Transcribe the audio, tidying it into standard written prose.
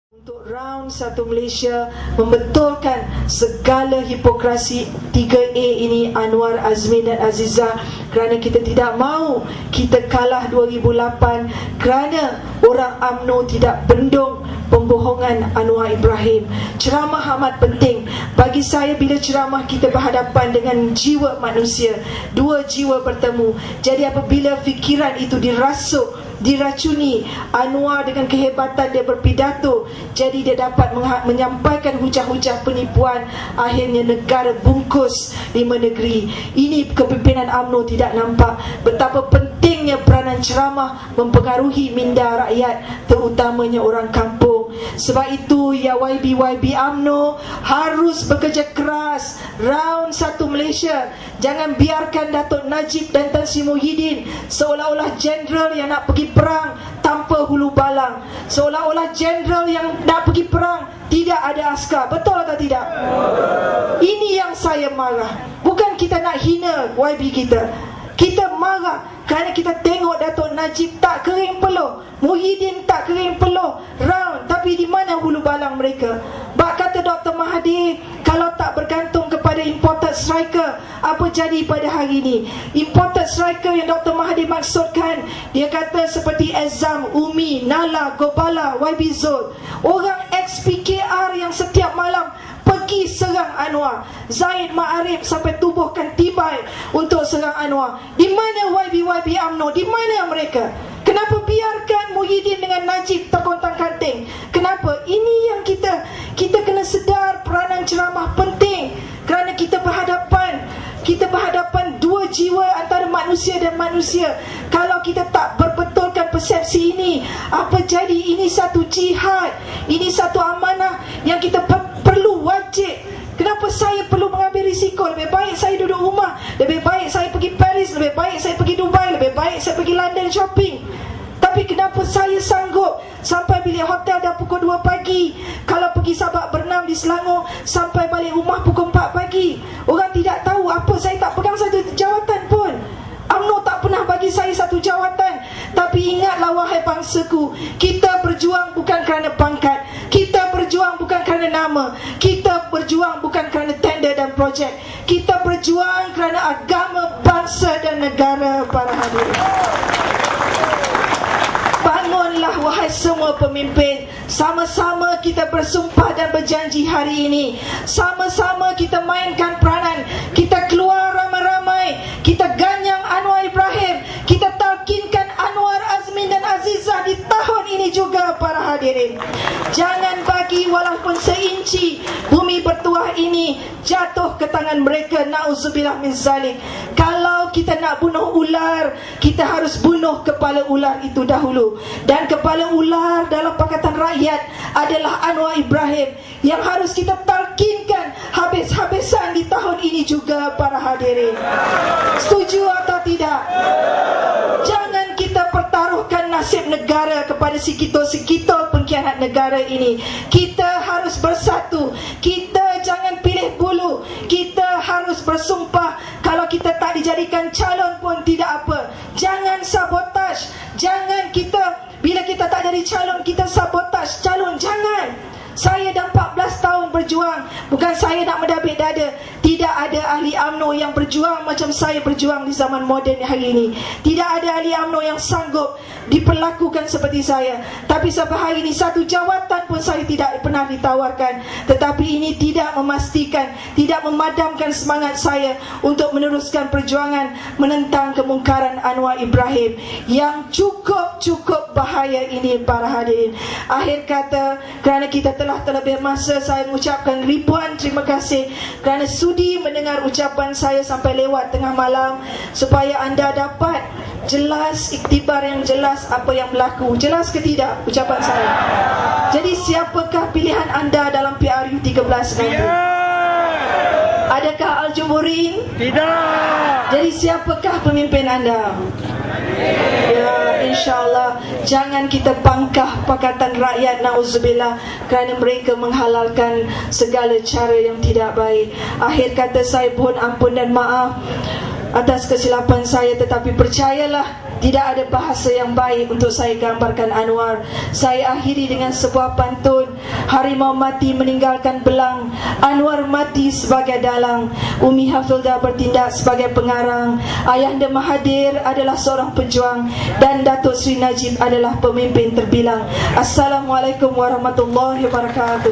Untuk round 1 Malaysia membetulkan segala hipokrasi 3A ini, Anwar, Azmin dan Azizah, kerana kita tidak mahu kita kalah 2008 kerana orang UMNO tidak bendung pembohongan Anwar Ibrahim. Ceramah amat penting bagi saya. Bila ceramah kita berhadapan dengan jiwa manusia, dua jiwa bertemu. Jadi apabila fikiran itu diracuni Anwar dengan kehebatan dia berpidato, jadi dia dapat menyampaikan hujah-hujah penipuan, akhirnya negara bungkus 5 negeri. Ini kepimpinan UMNO tidak nampak betapa pentingnya peranan ceramah mempengaruhi minda rakyat, terutamanya orang kampung. Sebab itu ya YB UMNO harus bekerja keras. Round 1 Malaysia, jangan biarkan Datuk Najib dan Tan Sri Muhyiddin seolah-olah jeneral yang nak pergi perang tanpa hulu balang, seolah-olah jeneral yang nak pergi perang tidak ada askar. Betul atau tidak? Ini yang saya marah. Bukan kita nak hina YB kita. Kita marah kerana kita tengok Datuk Najib tak kering peluh, Muhyiddin tak kering peluh round, tapi di mana hulu balang mereka? Bak kata Dr. Mahathir, kalau tak bergantung kepada imported striker, apa jadi pada hari ini? Imported striker yang Dr. Mahathir maksudkan, dia kata seperti Azam, Umi, Nala, Gobala, YB Zul, orang ex-PKR yang setiap malam pergi serang Anwar. Zaid Ma'arif sampai tubuhkan tibai untuk serang Anwar. Di mana YB UMNO? Di mana mereka? Kenapa biarkan Muhyiddin dengan Najib terkontang-kanting? Kenapa? Ini yang kita kena sedar peranan ceramah penting. Kerana kita berhadapan dua jiwa antara manusia dan manusia. Kalau kita tak berbetulkan persepsi ini, apa jadi? Ini satu jihad, ini satu amanah yang kita perlu, wajib. Kenapa saya perlu mengambil risiko? Lebih baik saya duduk rumah, lebih baik saya pergi Paris, lebih baik saya pergi Dubai, lebih baik saya pergi London shopping. Tapi kenapa saya sanggup sampai bilik hotel dah pukul 2 pagi, kalau pergi Sabak berenam di Selangor sampai balik rumah pukul 4 pagi? Orang tidak tahu apa, saya tak pegang satu jawatan pun. UMNO tak pernah bagi saya satu jawatan. Tapi ingatlah wahai bangsaku, kita berjuang bukan kerana pangkat, kita berjuang bukan kerana nama, kita berjuang bukan kerana tender dan projek, kita berjuang kerana agama, bangsa dan negara. Para hadirin, bangunlah wahai semua pemimpin. Sama-sama kita bersumpah dan berjanji hari ini. Sama-sama kita mainkan peranan. Kita keluar ramai-ramai, kita ganyang Anwar Ibrahim, kita talkinkan Anwar, Azmin dan Azizah di tahun ini juga. Para hadirin, jangan bagi walaupun seinci bumi bertuah ini jatuh ke tangan mereka. Na'udzubillah min zalik. Kalau kita nak bunuh ular, kita harus bunuh kepala ular itu dahulu. Dan kepala ular dalam Pakatan Rakyat adalah Anwar Ibrahim yang harus kita talkinkan habis-habisan di tahun ini juga. Para hadirin, setuju atau tidak? Jangan kita pertaruhkan nasib negara kepada sikitol-sikitol pengkhianat negara ini. Kita harus bersatu. Kita jangan pilih bulu. Kita harus bersumpah. Kalau kita tak dijadikan calon pun tidak apa. Jangan sabotaj. Jangan kita, bila kita tak jadi calon, kita sabotaj calon. Jangan. Saya dah 14 tahun berjuang. Bukan saya nak mendabik dada. Tidak ada ahli UMNO yang berjuang macam saya berjuang di zaman moden hari ini. Tidak ada ahli UMNO yang sanggup diperlakukan seperti saya. Tapi sampai hari ini satu jawatan pun saya tidak pernah ditawarkan. Tetapi ini tidak memastikan, tidak memadamkan semangat saya untuk meneruskan perjuangan menentang kemungkaran Anwar Ibrahim yang cukup bahaya ini. Para hadirin, akhir kata, kerana kita telah terlebih masa, saya mengucapkan ribuan terima kasih kerana sudi mendengar ucapan saya sampai lewat tengah malam, supaya anda dapat jelas, iktibar yang jelas apa yang berlaku. Jelas ke tidak ucapan saya? Jadi siapakah pilihan anda dalam PRU 13 nanti? Adakah Al-Jumhurin? Tidak. Jadi siapakah pemimpin anda? Ya, insyaAllah jangan kita bangkah Pakatan Rakyat, na'udzubillah, kerana mereka menghalalkan segala cara yang tidak baik. Akhir kata saya mohon ampun dan maaf. atas kesilapan saya, tetapi percayalah tidak ada bahasa yang baik untuk saya gambarkan Anwar. Saya akhiri dengan sebuah pantun. Harimau mati meninggalkan belang, Anwar mati sebagai dalang. Umi Hafilda bertindak sebagai pengarang, Ayahanda Mahathir adalah seorang pejuang, dan Datuk Seri Najib adalah pemimpin terbilang. Assalamualaikum warahmatullahi wabarakatuh.